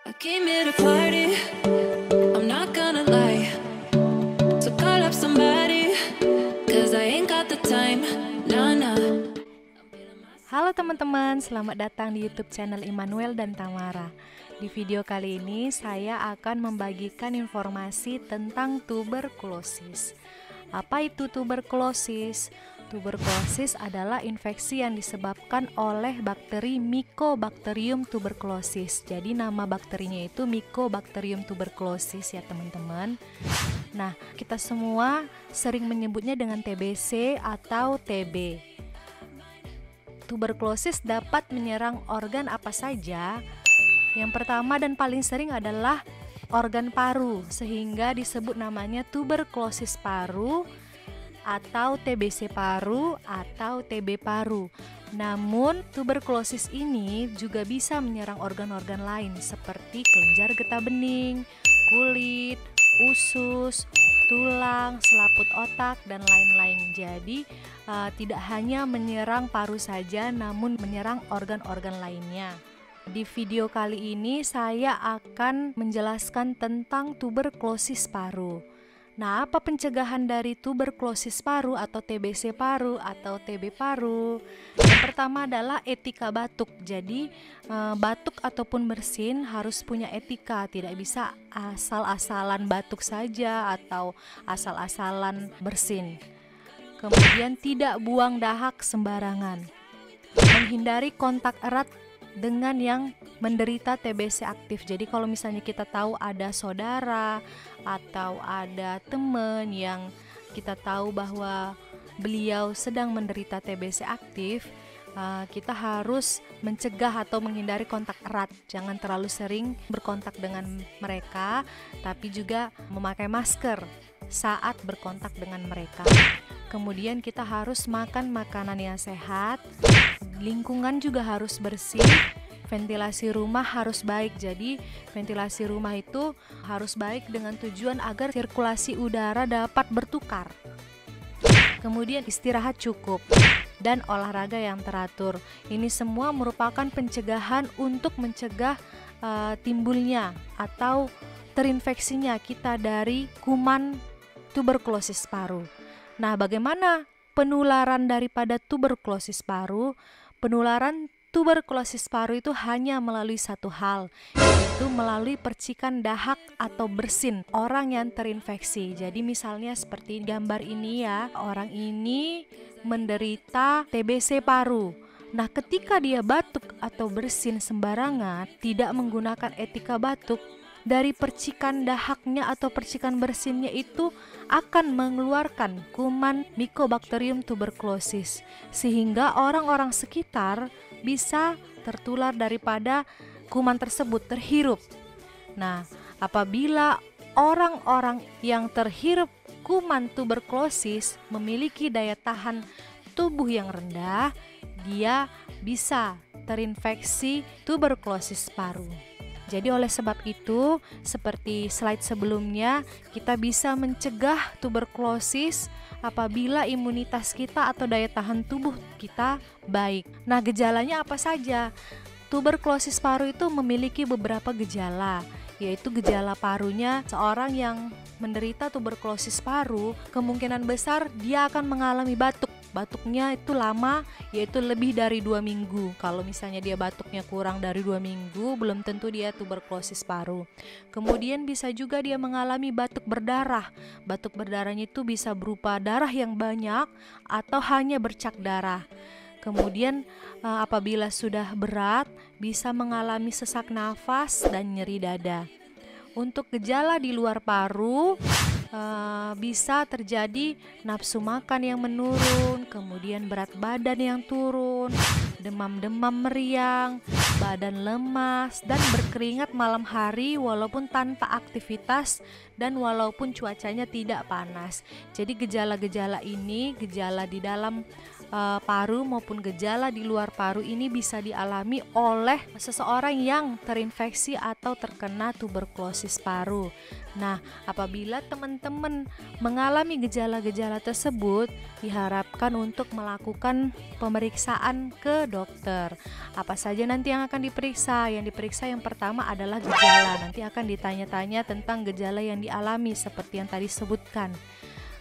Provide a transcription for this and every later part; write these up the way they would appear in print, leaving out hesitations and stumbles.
I came here to party, I'm not gonna lie. So call up somebody, cause I ain't got the time, nah nah. Halo teman-teman, selamat datang di YouTube channel Immanuel dan Tamara. Di video kali ini saya akan membagikan informasi tentang tuberkulosis. Apa itu tuberkulosis? Tuberkulosis adalah infeksi yang disebabkan oleh bakteri Mycobacterium tuberculosis. Jadi nama bakterinya itu Mycobacterium tuberculosis ya teman-teman. Nah, kita semua sering menyebutnya dengan TBC atau TB. Tuberkulosis dapat menyerang organ apa saja. Yang pertama dan paling sering adalah organ paru, sehingga disebut namanya tuberkulosis paru atau TBC paru atau TB paru. Namun tuberkulosis ini juga bisa menyerang organ-organ lain seperti kelenjar getah bening, kulit, usus, tulang, selaput otak, dan lain-lain. Jadi tidak hanya menyerang paru saja, namun menyerang organ-organ lainnya. Di video kali ini saya akan menjelaskan tentang tuberkulosis paru. Nah, apa pencegahan dari tuberkulosis paru atau TBC paru atau TB paru? Yang pertama adalah etika batuk. Jadi batuk ataupun bersin harus punya etika, tidak bisa asal-asalan batuk saja atau asal-asalan bersin. Kemudian tidak buang dahak sembarangan. Menghindari kontak erat dengan yang menderita TBC aktif. Jadi kalau misalnya kita tahu ada saudara atau ada teman yang kita tahu bahwa beliau sedang menderita TBC aktif, kita harus mencegah atau menghindari kontak erat. Jangan terlalu sering berkontak dengan mereka, tapi juga memakai masker saat berkontak dengan mereka. Kemudian kita harus makan makanan yang sehat, lingkungan juga harus bersih, ventilasi rumah harus baik. Jadi ventilasi rumah itu harus baik dengan tujuan agar sirkulasi udara dapat bertukar. Kemudian istirahat cukup dan olahraga yang teratur. Ini semua merupakan pencegahan untuk mencegah timbulnya atau terinfeksinya kita dari kuman tuberkulosis paru. Nah, bagaimana penularan daripada tuberkulosis paru? Penularan tuberkulosis paru itu hanya melalui satu hal, yaitu melalui percikan dahak atau bersin orang yang terinfeksi. Jadi misalnya seperti gambar ini ya, orang ini menderita TBC paru. Nah, ketika dia batuk atau bersin sembarangan, tidak menggunakan etika batuk, dari percikan dahaknya atau percikan bersinnya itu akan mengeluarkan kuman Mycobacterium tuberculosis, sehingga orang-orang sekitar bisa tertular daripada kuman tersebut, terhirup. Nah, apabila orang-orang yang terhirup kuman tuberkulosis memiliki daya tahan tubuh yang rendah, dia bisa terinfeksi tuberkulosis paru. Jadi oleh sebab itu, seperti slide sebelumnya, kita bisa mencegah tuberkulosis apabila imunitas kita atau daya tahan tubuh kita baik. Nah, gejalanya apa saja? Tuberkulosis paru itu memiliki beberapa gejala, yaitu gejala parunya. Seorang yang menderita tuberkulosis paru, kemungkinan besar dia akan mengalami batuk. Batuknya itu lama, yaitu lebih dari 2 minggu. Kalau misalnya dia batuknya kurang dari 2 minggu, belum tentu dia tuberkulosis paru. Kemudian bisa juga dia mengalami batuk berdarah. Batuk berdarahnya itu bisa berupa darah yang banyak atau hanya bercak darah. Kemudian apabila sudah berat, bisa mengalami sesak nafas dan nyeri dada. Untuk gejala di luar paru, bisa terjadi nafsu makan yang menurun, kemudian berat badan yang turun, demam-demam meriang, badan lemas, dan berkeringat malam hari walaupun tanpa aktivitas dan walaupun cuacanya tidak panas. Jadi gejala-gejala ini, gejala di dalam paru maupun gejala di luar paru ini bisa dialami oleh seseorang yang terinfeksi atau terkena tuberkulosis paru. Nah, apabila teman-teman mengalami gejala-gejala tersebut, diharapkan untuk melakukan pemeriksaan ke dokter. Apa saja nanti yang akan diperiksa? Yang diperiksa yang pertama adalah gejala. Nanti akan ditanya-tanya tentang gejala yang dialami seperti yang tadi sebutkan.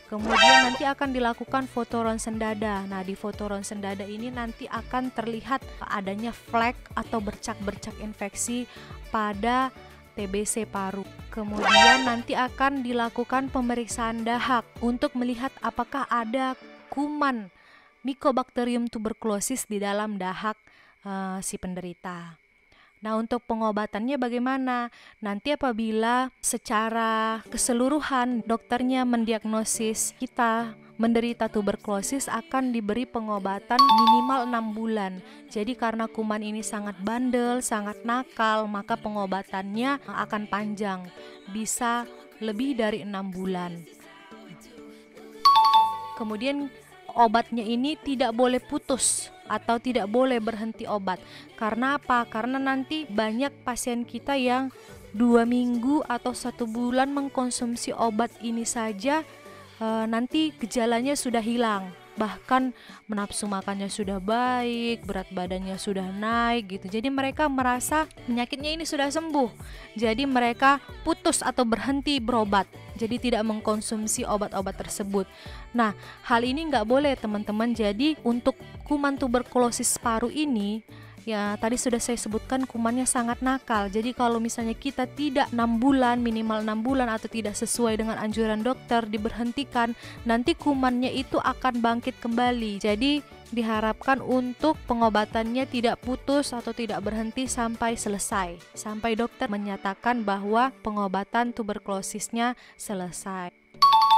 Kemudian nanti akan dilakukan foto ronsen dada. Nah, di foto ronsen dada ini nanti akan terlihat adanya flek atau bercak-bercak infeksi pada TBC paru. Kemudian nanti akan dilakukan pemeriksaan dahak untuk melihat apakah ada kuman Mycobacterium tuberculosis di dalam dahak si penderita. Nah, untuk pengobatannya bagaimana? Nanti apabila secara keseluruhan dokternya mendiagnosis kita menderita tuberkulosis, akan diberi pengobatan minimal 6 bulan. Jadi karena kuman ini sangat bandel, sangat nakal, maka pengobatannya akan panjang, bisa lebih dari 6 bulan. Kemudian obatnya ini tidak boleh putus atau tidak boleh berhenti obat. Karena apa? Karena nanti banyak pasien kita yang 2 minggu atau 1 bulan mengkonsumsi obat ini saja, nanti gejalanya sudah hilang, bahkan menafsu makannya sudah baik, berat badannya sudah naik gitu. Jadi mereka merasa penyakitnya ini sudah sembuh, jadi mereka putus atau berhenti berobat, jadi tidak mengkonsumsi obat-obat tersebut. Nah, hal ini nggak boleh teman-teman. Jadi untuk kuman tuberkulosis paru ini, ya tadi sudah saya sebutkan, kumannya sangat nakal. Jadi kalau misalnya kita tidak 6 bulan, minimal 6 bulan atau tidak sesuai dengan anjuran dokter diberhentikan, nanti kumannya itu akan bangkit kembali. Jadi diharapkan untuk pengobatannya tidak putus atau tidak berhenti sampai selesai, sampai dokter menyatakan bahwa pengobatan tuberkulosisnya selesai.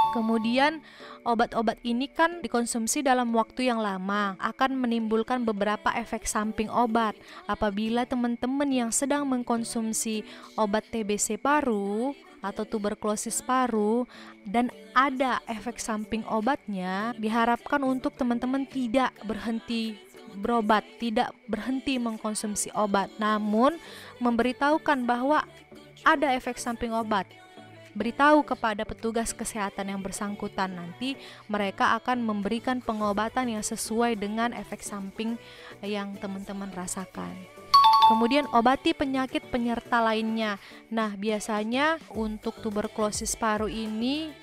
Kemudian obat-obat ini kan dikonsumsi dalam waktu yang lama, akan menimbulkan beberapa efek samping obat. Apabila teman-teman yang sedang mengkonsumsi obat TBC paru atau tuberkulosis paru dan ada efek samping obatnya, diharapkan untuk teman-teman tidak berhenti berobat, tidak berhenti mengkonsumsi obat, namun memberitahukan bahwa ada efek samping obat. Beritahu kepada petugas kesehatan yang bersangkutan, nanti mereka akan memberikan pengobatan yang sesuai dengan efek samping yang teman-teman rasakan. Kemudian obati penyakit penyerta lainnya. Nah, biasanya untuk tuberkulosis paru ini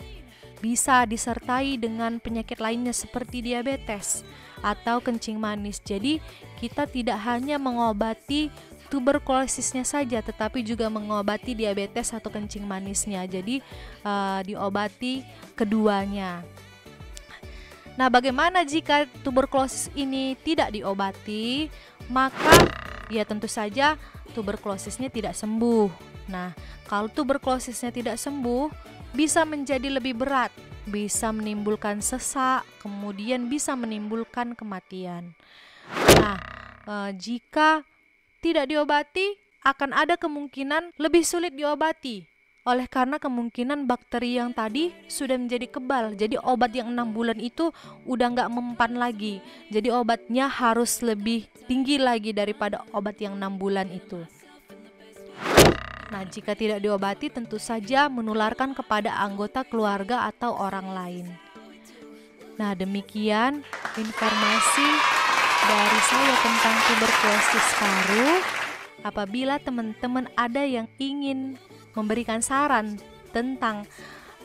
bisa disertai dengan penyakit lainnya seperti diabetes atau kencing manis. Jadi kita tidak hanya mengobati tuberkulosisnya saja, tetapi juga mengobati diabetes atau kencing manisnya. Jadi diobati keduanya. Nah, bagaimana jika tuberkulosis ini tidak diobati? Maka ya tentu saja tuberkulosisnya tidak sembuh. Nah, kalau tuberkulosisnya tidak sembuh, bisa menjadi lebih berat, bisa menimbulkan sesak, kemudian bisa menimbulkan kematian. Nah, jika tidak diobati, akan ada kemungkinan lebih sulit diobati. Oleh karena kemungkinan bakteri yang tadi sudah menjadi kebal. Jadi obat yang 6 bulan itu udah nggak mempan lagi. Jadi obatnya harus lebih tinggi lagi daripada obat yang 6 bulan itu. Nah, jika tidak diobati tentu saja menularkan kepada anggota keluarga atau orang lain. Nah, demikian informasi dari saya tentang tuberkulosis paru. Apabila teman-teman ada yang ingin memberikan saran tentang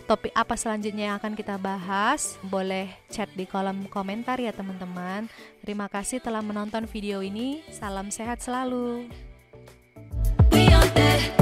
topik apa selanjutnya yang akan kita bahas, boleh chat di kolom komentar ya teman-teman. Terima kasih telah menonton video ini. Salam sehat selalu. We out there.